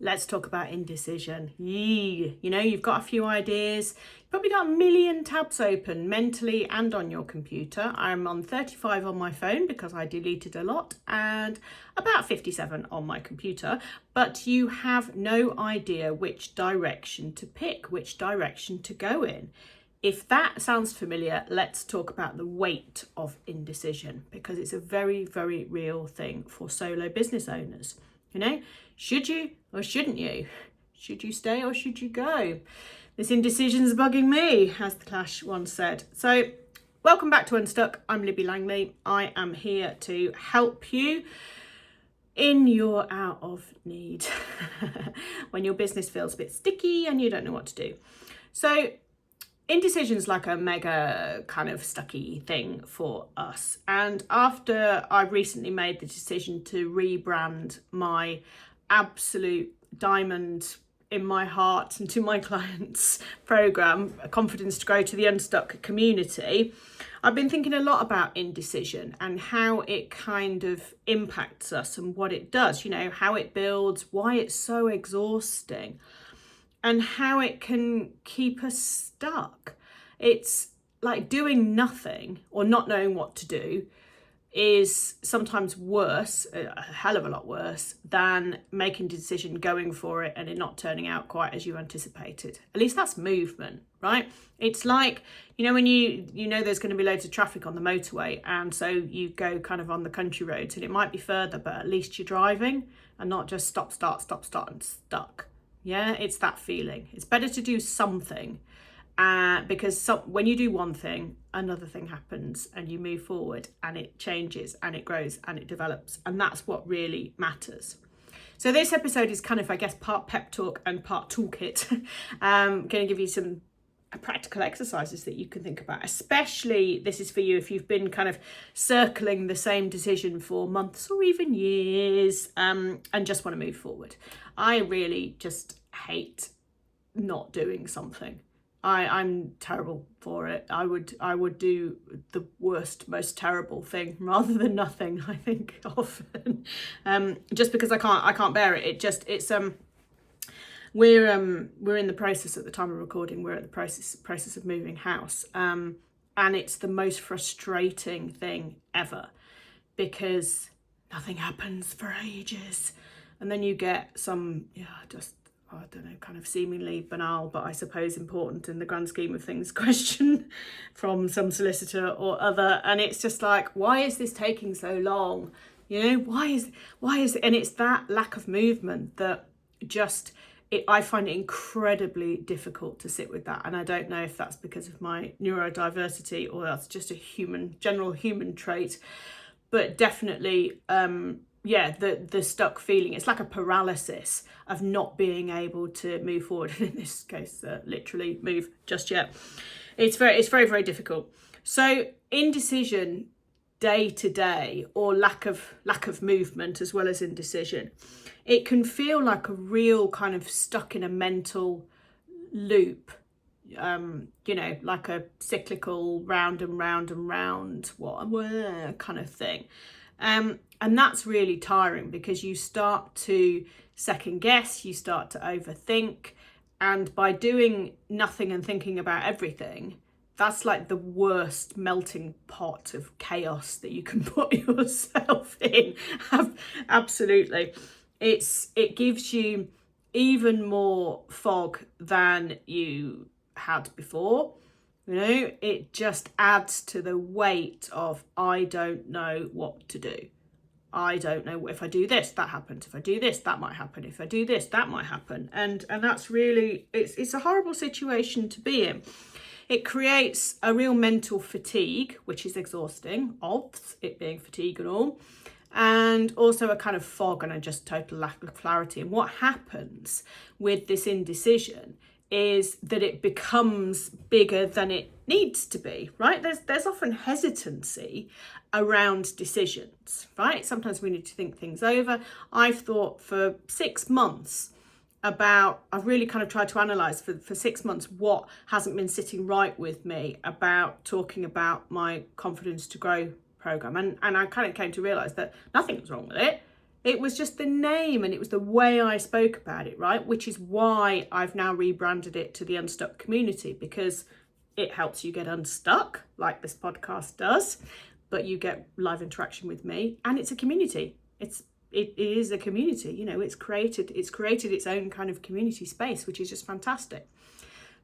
Let's talk about indecision. Yee. You know, you've got a few ideas. You've probably got a million tabs open mentally and on your computer. I'm on 35 on my phone because I deleted a lot, and about 57 on my computer. But you have no idea which direction to pick, which direction to go in. If that sounds familiar, let's talk about the weight of indecision, because it's a very, very real thing for solo business owners. You know, should you or shouldn't you? Should you stay or should you go? This indecision's bugging me, as the Clash once said. So, welcome back to Unstuck. I'm Libby Langley. I am here to help you in your out of need when your business feels a bit sticky and you don't know what to do. So, indecision's like a mega kind of stucky thing for us. And after I recently made the decision to rebrand my absolute diamond in my heart and to my clients program, Confidence to Grow to the Unstuck community, I've been thinking a lot about indecision and how it kind of impacts us and what it does, you know, how it builds, why it's so exhausting, and how it can keep us stuck. It's like doing nothing or not knowing what to do is sometimes worse, a hell of a lot worse, than making a decision, going for it, and it not turning out quite as you anticipated. At least that's movement, right? It's like, you know, when you know there's going to be loads of traffic on the motorway, and so you go kind of on the country roads, and it might be further, but at least you're driving and not just stop, start, and stuck. Yeah, it's that feeling. It's better to do something because when you do one thing, another thing happens and you move forward and it changes and it grows and it develops. And that's what really matters. So this episode is kind of, I guess, part pep talk and part toolkit. I'm going to give you some practical exercises that you can think about. Especially this is for you if you've been kind of circling the same decision for months or even years and just want to move forward. I really just hate not doing something. I'm terrible for it. I would do the worst, most terrible thing rather than nothing, I think, often. Just because I can't bear it. We're in the process at the time of recording. We're at the process of moving house, and it's the most frustrating thing ever because nothing happens for ages, and then you get some I don't know, kind of seemingly banal, but I suppose important in the grand scheme of things, question from some solicitor or other, and it's just like, why is this taking so long? You know, why is it? And it's that lack of movement that I find it incredibly difficult to sit with that. And I don't know if that's because of my neurodiversity or that's just a general human trait, but definitely, the stuck feeling. It's like a paralysis of not being able to move forward. And in this case, literally move just yet. It's very, very difficult. So indecision day to day, or lack of movement as well as indecision, it can feel like a real kind of stuck in a mental loop, like a cyclical round and round and round, kind of thing. And that's really tiring because you start to second guess, you start to overthink, and by doing nothing and thinking about everything, that's like the worst melting pot of chaos that you can put yourself in. Absolutely. It gives you even more fog than you had before. You know, it just adds to the weight of, I don't know what to do. I don't know, if I do this, that happens. If I do this, that might happen. If I do this, that might happen. And that's really, it's a horrible situation to be in. It creates a real mental fatigue, which is exhausting, obvs, it being fatigue and all, and also a kind of fog and a just total lack of clarity. And what happens with this indecision is that it becomes bigger than it needs to be, right? There's often hesitancy around decisions, right? Sometimes we need to think things over. I've thought for 6 months I've really kind of tried to analyse for 6 months what hasn't been sitting right with me about talking about my Confidence to Grow program. And I kind of came to realise that nothing was wrong with it. It was just the name, and it was the way I spoke about it, right? Which is why I've now rebranded it to the Unstuck Community, because it helps you get unstuck, like this podcast does, but you get live interaction with me, and it's a community. It is a community, you know, it's created its own kind of community space, which is just fantastic.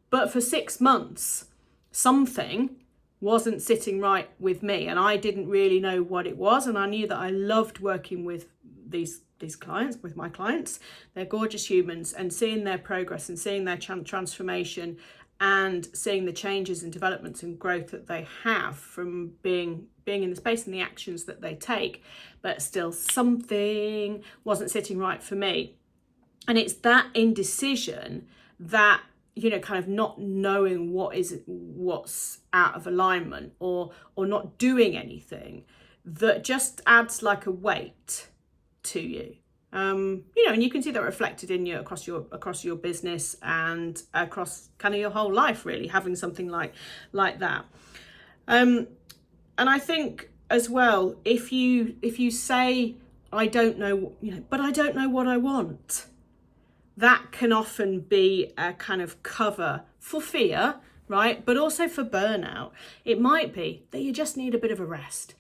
But for 6 months, something wasn't sitting right with me, and I didn't really know what it was. And I knew that I loved working with these clients, with my clients. They're gorgeous humans, and seeing their progress and seeing their transformation and seeing the changes and developments and growth that they have from being in the space and the actions that they take. But still something wasn't sitting right for me. And it's that indecision, that, you know, kind of not knowing what's out of alignment, or not doing anything, that just adds like a weight to you. You know, and you can see that reflected in across your business and across kind of your whole life, really, having something like that. And I think as well, if you say, I don't know, you know, but I don't know what I want, that can often be a kind of cover for fear, right? But also for burnout. It might be that you just need a bit of a rest.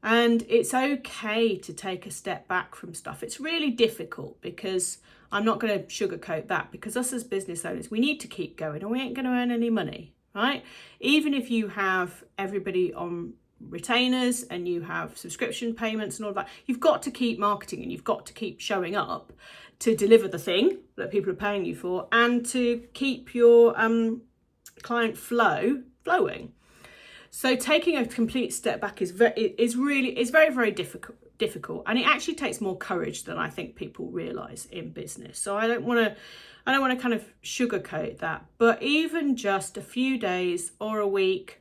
And it's okay to take a step back from stuff. It's really difficult, because I'm not going to sugarcoat that, because us as business owners, we need to keep going, or we ain't going to earn any money, right? Even if you have everybody on retainers and you have subscription payments and all that, you've got to keep marketing, and you've got to keep showing up to deliver the thing that people are paying you for, and to keep your client flowing. So taking a complete step back is very, very difficult, and it actually takes more courage than I think people realise in business. So I don't want to kind of sugarcoat that, but even just a few days or a week,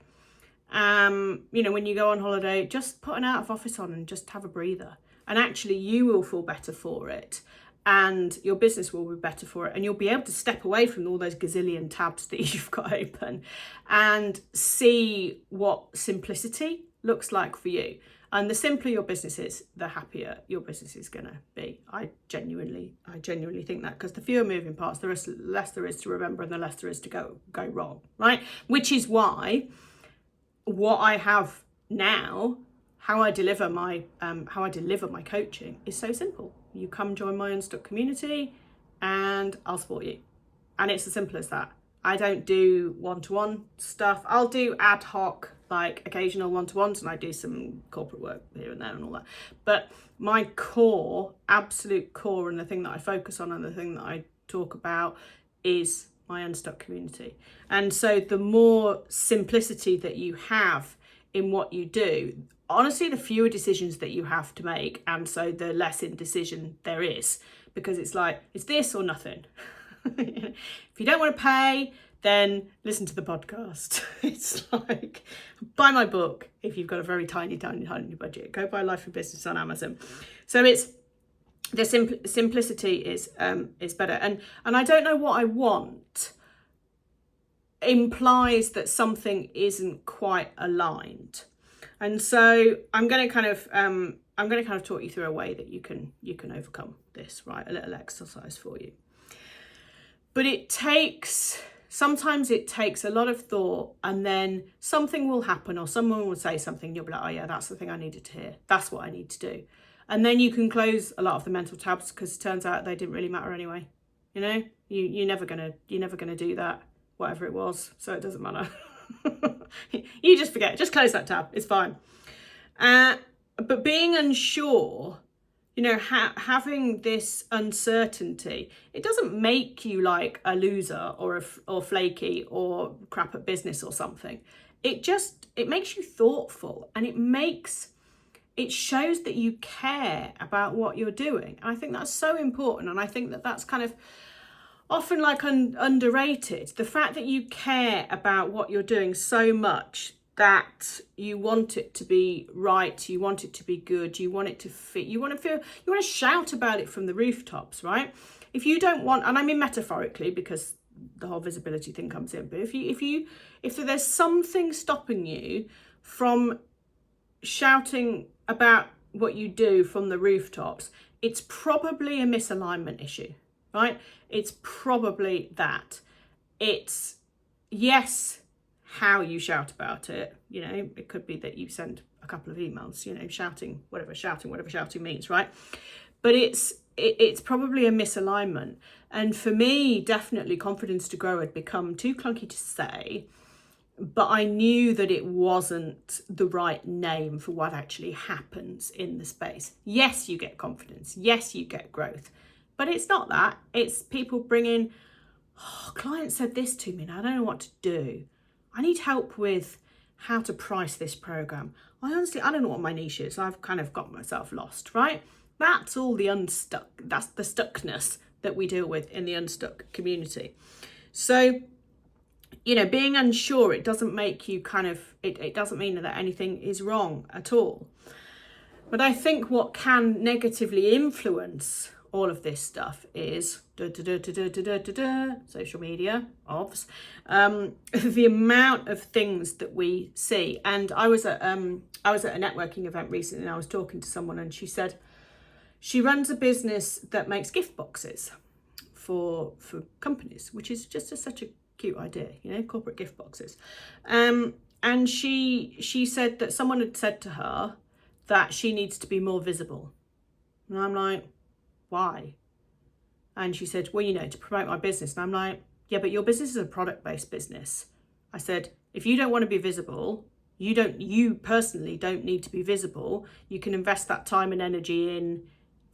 you know, when you go on holiday, just put an out of office on and just have a breather, and actually you will feel better for it. And your business will be better for it, and you'll be able to step away from all those gazillion tabs that you've got open and see what simplicity looks like for you. And the simpler your business is, the happier your business is going to be. I genuinely think that, because the fewer moving parts, the less there is to remember, and the less there is to go wrong, right? Which is why what I have now, how I deliver my coaching, is so simple. You come join my Unstuck community and I'll support you. And it's as simple as that. I don't do one-to-one stuff. I'll do ad hoc, like occasional one-to-ones, and I do some corporate work here and there and all that. But my core, absolute core, and the thing that I focus on and the thing that I talk about is my Unstuck community. And so the more simplicity that you have in what you do, honestly, the fewer decisions that you have to make, and so the less indecision there is, because it's like, it's this or nothing. If you don't want to pay, then listen to the podcast. It's like, buy my book if you've got a very tiny budget. Go buy Life and Business on Amazon. So it's the simplicity is better. And I don't know what I want implies that something isn't quite aligned. And so I'm going to kind of talk you through a way that you can overcome this, right? A little exercise for you. But sometimes it takes a lot of thought, and then something will happen, or someone will say something, you'll be like, oh yeah, that's the thing I needed to hear. That's what I need to do. And then you can close a lot of the mental tabs, because it turns out they didn't really matter anyway. You know, you're never gonna do that, whatever it was. So it doesn't matter. You just forget, just close that tab, it's fine. But being unsure, you know, having this uncertainty, it doesn't make you like a loser or flaky or crap at business or something. It makes you thoughtful, and it shows that you care about what you're doing. And I think that's so important, and I think that that's kind of often like underrated. The fact that you care about what you're doing so much that you want it to be right, you want it to be good, you want it to fit, you want to shout about it from the rooftops, right? If you don't want, and I mean metaphorically, because the whole visibility thing comes in, but if there's something stopping you from shouting about what you do from the rooftops, it's probably a misalignment issue, right? It's probably that. It's, yes, how you shout about it. You know, it could be that you send a couple of emails, you know, shouting whatever shouting means, right? But it's probably a misalignment. And for me, definitely confidence to grow had become too clunky to say, but I knew that it wasn't the right name for what actually happens in the space. Yes, you get confidence. Yes, you get growth, but it's not that. It's people bringing, oh, client said this to me and I don't know what to do. I need help with how to price this program. I don't know what my niche is. I've kind of got myself lost, right? That's all the unstuck. That's the stuckness that we deal with in the unstuck community. So, you know, being unsure, it doesn't make you kind of, it doesn't mean that anything is wrong at all. But I think what can negatively influence all of this stuff is social media, obvs, the amount of things that we see. And I was at a networking event recently and I was talking to someone and she said she runs a business that makes gift boxes for companies, which is just such a cute idea, you know, corporate gift boxes. And she said that someone had said to her that she needs to be more visible. And I'm like, why? And she said, well, you know, to promote my business. And I'm like, yeah, but your business is a product-based business. I said, if you don't want to be visible, you personally don't need to be visible. You can invest that time and energy in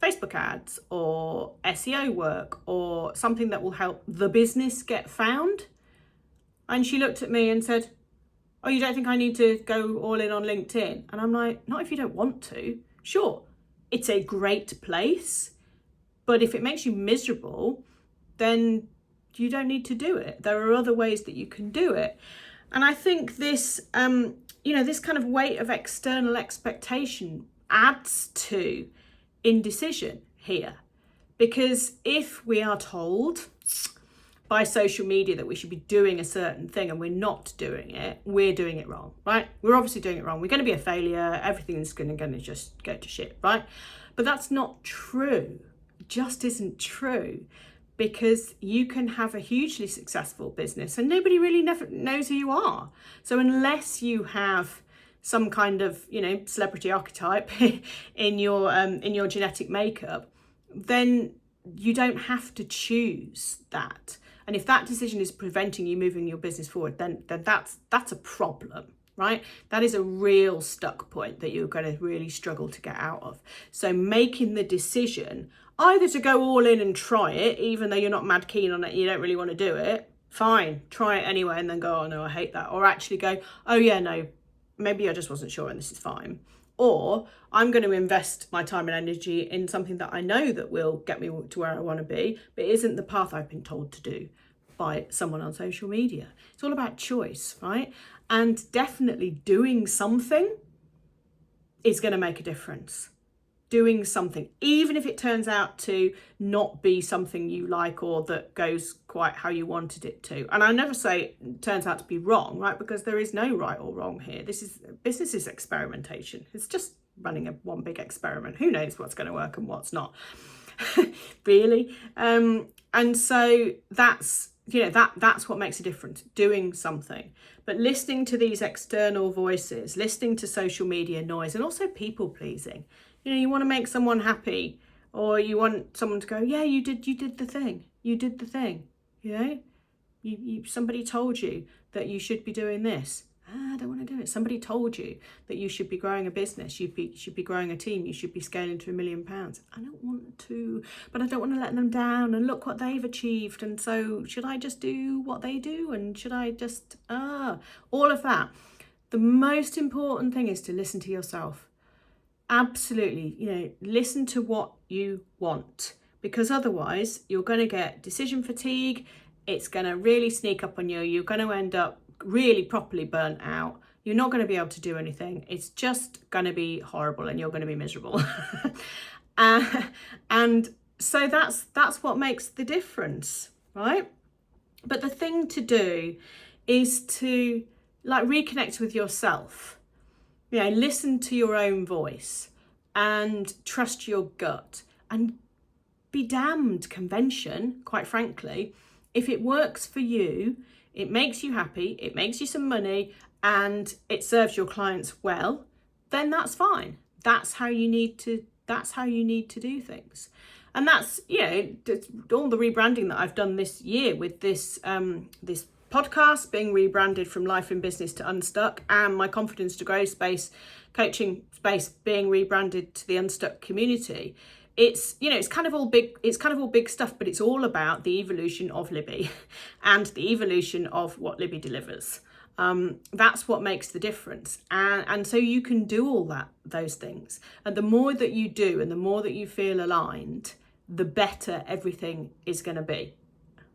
Facebook ads or SEO work or something that will help the business get found. And she looked at me and said, oh, you don't think I need to go all in on LinkedIn? And I'm like, not if you don't want to. Sure, it's a great place, but if it makes you miserable, then you don't need to do it. There are other ways that you can do it. And I think this, this kind of weight of external expectation adds to indecision here. Because if we are told by social media that we should be doing a certain thing and we're not doing it, we're doing it wrong, right? We're obviously doing it wrong. We're going to be a failure. Everything's going to just go to shit, right? But that's not true. It just isn't true, because you can have a hugely successful business and nobody really never knows who you are. So unless you have some kind of, you know, celebrity archetype in your genetic makeup, then you don't have to choose that. And if that decision is preventing you moving your business forward, then that's a problem, right? That is a real stuck point that you're going to really struggle to get out of. So making the decision either to go all in and try it, even though you're not mad keen on it, you don't really want to do it, fine, try it anyway, and then go, oh no, I hate that. Or actually go, oh yeah, no, maybe I just wasn't sure and this is fine. Or I'm going to invest my time and energy in something that I know that will get me to where I want to be, but isn't the path I've been told to do by someone on social media. It's all about choice, right? And definitely doing something is going to make a difference. Doing something, even if it turns out to not be something you like or that goes quite how you wanted it to. And I never say it turns out to be wrong, right? Because there is no right or wrong here. Business is experimentation. It's just running one big experiment. Who knows what's going to work and what's not, really? And so that's, that's what makes a difference, doing something. But listening to these external voices, listening to social media noise, and also people pleasing. You want to make someone happy, or you want someone to go, yeah, you did the thing. You did the thing. Somebody told you that you should be doing this. I don't want to do it. Somebody told you that you should be growing a business. You should be growing a team. You should be scaling to £1 million. I don't want to, but I don't want to let them down, and look what they've achieved. And so should I just do what they do? And should I just, all of that. The most important thing is to listen to yourself. Absolutely, listen to what you want, because otherwise you're going to get decision fatigue. It's going to really sneak up on you. You're going to end up really properly burnt out. You're not going to be able to do anything. It's just going to be horrible and you're going to be miserable. And so that's what makes the difference, right? But the thing to do is to reconnect with yourself. Listen to your own voice and trust your gut And be damned convention, quite frankly. If it works for you, it makes you happy, it makes you some money, and it serves your clients well, then that's fine. That's how you need to do things. And that's, all the rebranding that I've done this year with this this podcast being rebranded from Life in Business to Unstuck, and my Confidence to Grow space, coaching space, being rebranded to the Unstuck community. It's kind of all big stuff, but it's all about the evolution of Libby and the evolution of what Libby delivers. That's what makes the difference. And so you can do all those things. And the more that you do and the more that you feel aligned, the better everything is going to be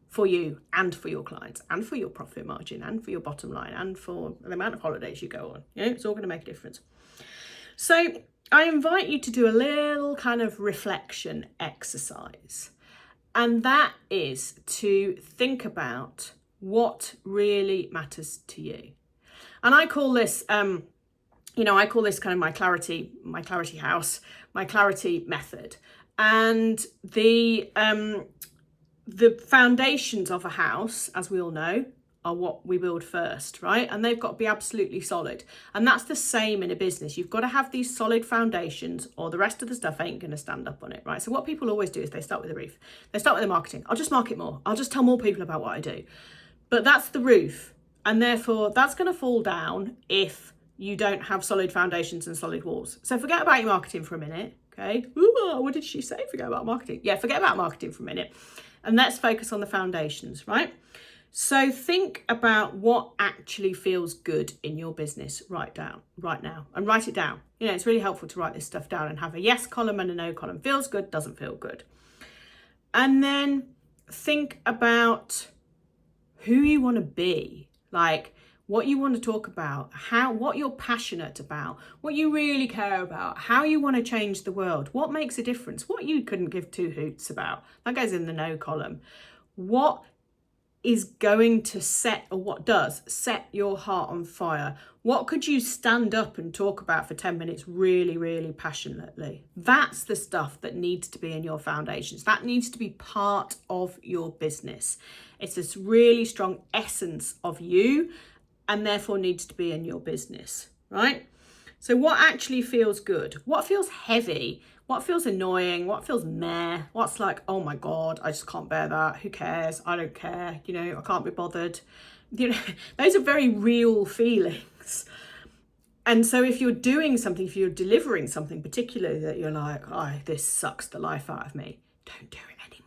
for you and for your clients and for your profit margin and for your bottom line and for the amount of holidays you go on. It's all going to make a difference. So I invite you to do a little kind of reflection exercise. And that is to think about what really matters to you. And I call this, kind of my clarity house, my clarity method. And the foundations of a house, as we all know, are what we build first, right? And they've got to be absolutely solid. And that's the same in a business. You've got to have these solid foundations, or the rest of the stuff ain't going to stand up on it, right? So what people always do is they start with the roof. They start with the marketing. I'll just market more. I'll just tell more people about what I do. But that's the roof. And therefore, that's going to fall down if you don't have solid foundations and solid walls. So forget about your marketing for a minute, okay? Ooh, what did she say? Forget about marketing. Yeah, forget about marketing for a minute. And let's focus on the foundations, right? So think about what actually feels good in your business right now, and write it down. It's really helpful to write this stuff down and have a yes column and a no column. Feels good, doesn't feel good. And then think about who you want to be, like what you want to talk about, what you're passionate about, what you really care about, how you want to change the world, what makes a difference, what you couldn't give two hoots about. That goes in the no column. What is going to set your heart on fire? What could you stand up and talk about for 10 minutes really, really passionately? That's the stuff that needs to be in your foundations. That needs to be part of your business. It's this really strong essence of you, and therefore needs to be in your business, right? So what actually feels good? What feels heavy? What feels annoying? What feels meh? What's like, oh my God, I just can't bear that. Who cares? I don't care. I can't be bothered. Those are very real feelings. And so if you're doing something, if you're delivering something particularly that you're like, oh, this sucks the life out of me, don't do it anymore.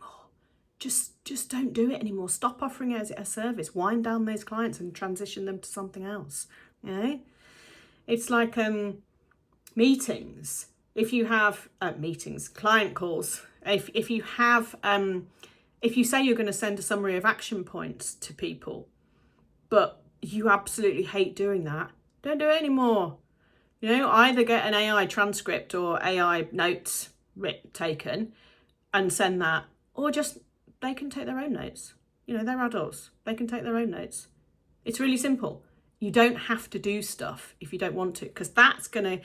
Just don't do it anymore. Stop offering it as a service. Wind down those clients and transition them to something else. It's like meetings. If you have client calls, if you have, if you say you're going to send a summary of action points to people, but you absolutely hate doing that, don't do it anymore. Either get an AI transcript or AI notes taken and send that, or just, they can take their own notes. They're adults. They can take their own notes. It's really simple. You don't have to do stuff if you don't want to, because that's going to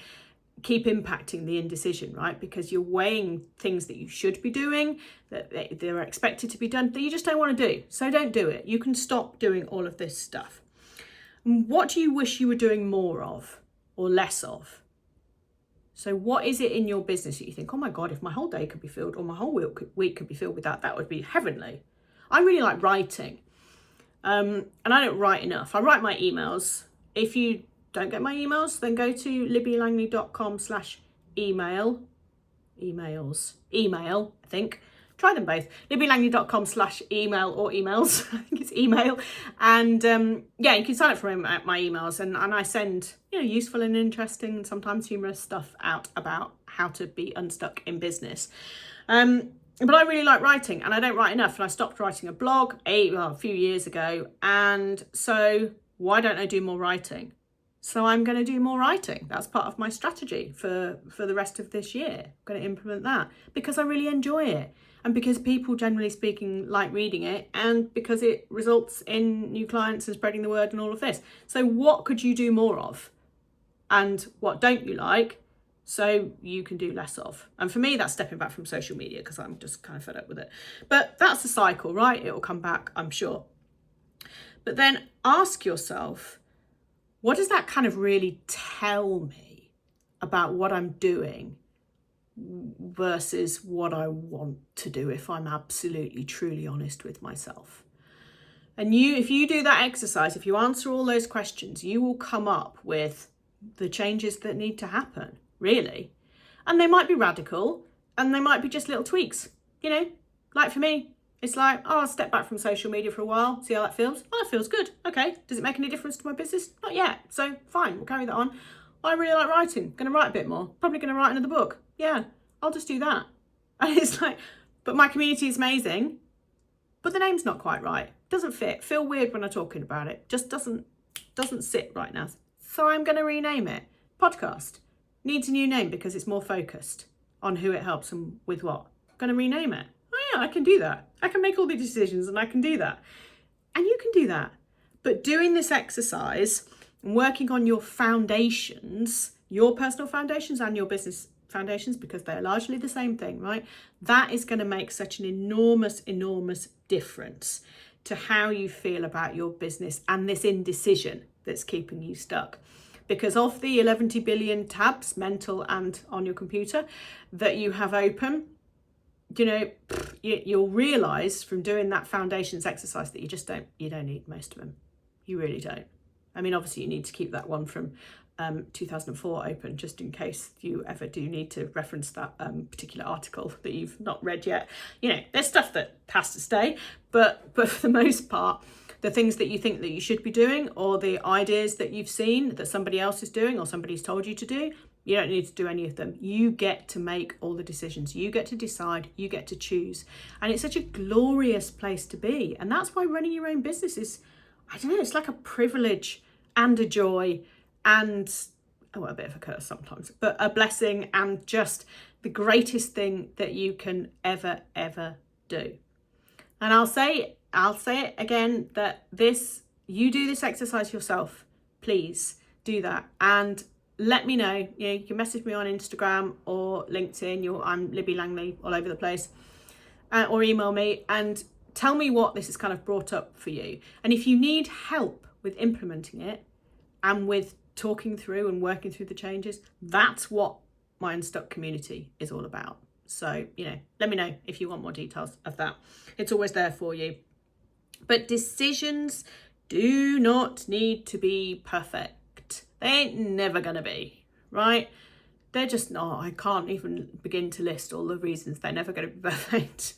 keep impacting the indecision, right? Because you're weighing things that you should be doing, that they're expected to be done, that you just don't want to do. So don't do it. You can stop doing all of this stuff. What do you wish you were doing more of or less of? So what is it in your business that you think, oh my God, if my whole day could be filled, or my whole week could be filled with that would be heavenly. I really like writing. And I don't write enough. I write my emails. If you don't get my emails, then go to libbylangley.com/email. Email, I think. Try them both. libbylangley.com/email or emails. I think it's email. And you can sign up for my emails. And I send, useful and interesting and sometimes humorous stuff out about how to be unstuck in business. But I really like writing, and I don't write enough. And I stopped writing a blog a few years ago. And so why don't I do more writing? So I'm going to do more writing. That's part of my strategy for the rest of this year. I'm going to implement that because I really enjoy it, and because people, generally speaking, like reading it, and because it results in new clients and spreading the word and all of this. So what could you do more of? And what don't you like? so you can do less of. And for me, that's stepping back from social media because I'm just kind of fed up with it. But that's a cycle, right? It will come back, I'm sure. But then ask yourself, what does that kind of really tell me about what I'm doing versus what I want to do, if I'm absolutely, truly honest with myself? And if you do that exercise, if you answer all those questions, you will come up with the changes that need to happen, really. And they might be radical, and they might be just little tweaks, like for me. It's like, oh, I'll step back from social media for a while, see how that feels. Oh, that feels good. Okay. Does it make any difference to my business? Not yet. So fine, we'll carry that on. I really like writing. Going to write a bit more. Probably going to write another book. Yeah, I'll just do that. And it's like, but my community is amazing, but the name's not quite right. Doesn't fit. Feel weird when I'm talking about it. Just doesn't sit right now. So I'm going to rename it. Podcast. Needs a new name because it's more focused on who it helps and with what. Going to rename it. Oh yeah, I can do that. I can make all the decisions and I can do that. And you can do that. But doing this exercise and working on your foundations, your personal foundations and your business foundations, because they're largely the same thing, right? That is going to make such an enormous, enormous difference to how you feel about your business and this indecision that's keeping you stuck. Because of the 11 billion tabs, mental and on your computer, that you have open, you'll realize from doing that foundations exercise that you don't need most of them. You really don't. I mean, obviously you need to keep that one from 2004 open, just in case you ever do need to reference that particular article that you've not read yet. There's stuff that has to stay, but for the most part, the things that you think that you should be doing, or the ideas that you've seen that somebody else is doing or somebody's told you to do, you don't need to do any of them. You get to make all the decisions. You get to decide. You get to choose. And it's such a glorious place to be. And that's why running your own business is, I don't know, it's like a privilege and a joy and, a bit of a curse sometimes, but a blessing and just the greatest thing that you can ever, ever do. And I'll say it again, that you do this exercise yourself. Please do that. And let me know. You can message me on Instagram or LinkedIn. I'm Libby Langley all over the place, or email me and tell me what this has kind of brought up for you. And if you need help with implementing it and with talking through and working through the changes, that's what my Unstuck community is all about. So, let me know if you want more details of that. It's always there for you. But decisions do not need to be perfect. They ain't never going to be, right? They're just not. I can't even begin to list all the reasons they're never going to be perfect.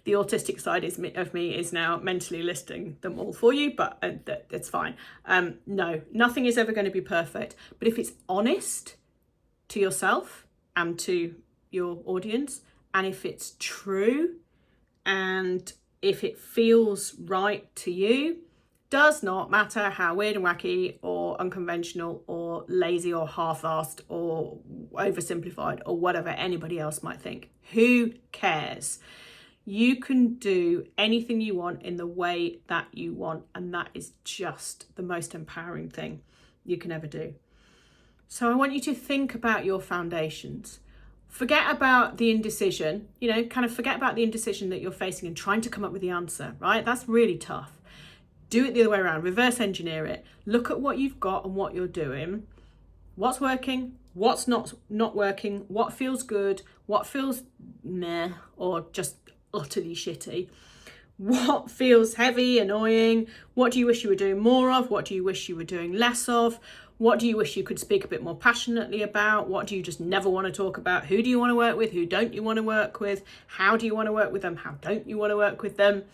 The autistic side of me is now mentally listing them all for you, but that's fine. No, nothing is ever going to be perfect. But if it's honest to yourself and to your audience, and if it's true, and if it feels right to you, does not matter how weird and wacky or unconventional or lazy or half-assed or oversimplified or whatever anybody else might think. Who cares? You can do anything you want in the way that you want, and that is just the most empowering thing you can ever do. So I want you to think about your foundations. Forget about the indecision, kind of forget about the indecision that you're facing and trying to come up with the answer, right? That's really tough. Do it the other way around, reverse engineer it. Look at what you've got and what you're doing. What's working, what's not working, what feels good, what feels meh or just utterly shitty. What feels heavy, annoying? What do you wish you were doing more of? What do you wish you were doing less of? What do you wish you could speak a bit more passionately about? What do you just never want to talk about? Who do you want to work with? Who don't you want to work with? How do you want to work with them? How don't you want to work with them?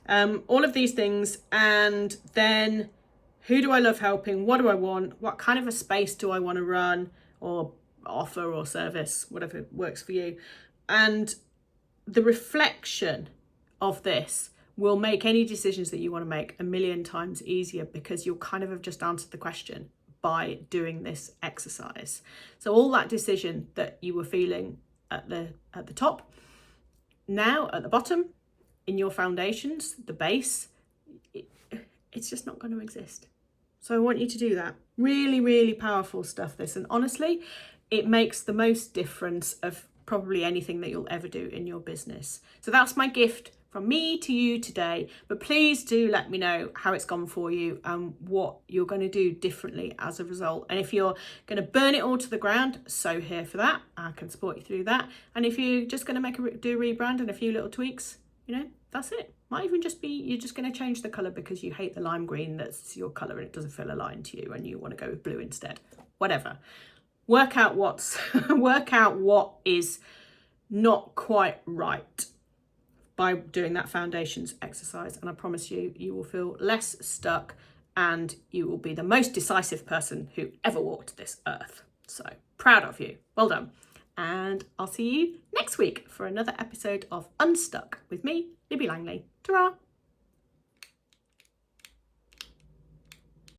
All of these things. And then who do I love helping? What do I want? What kind of a space do I want to run or offer or service, whatever works for you? And the reflection of this will make any decisions that you want to make a million times easier, because you'll kind of have just answered the question by doing this exercise. So all that decision that you were feeling at the top, now at the bottom, in your foundations, the base, it's just not going to exist. So I want you to do that. Really, really powerful stuff, this. And honestly, it makes the most difference of probably anything that you'll ever do in your business. So that's my gift from me to you today. But please do let me know how it's gone for you and what you're going to do differently as a result. And if you're going to burn it all to the ground, so here for that. I can support you through that. And if you're just going to do a rebrand and a few little tweaks, that's it. Might even just be you're just going to change the colour because you hate the lime green that's your colour and it doesn't feel aligned to you and you want to go with blue instead. Whatever. Work out what is not quite right by doing that foundations exercise, and I promise you will feel less stuck and you will be the most decisive person who ever walked this earth. So proud of you. Well done. And I'll see you next week for another episode of Unstuck with me, Libby Langley. Ta-ra!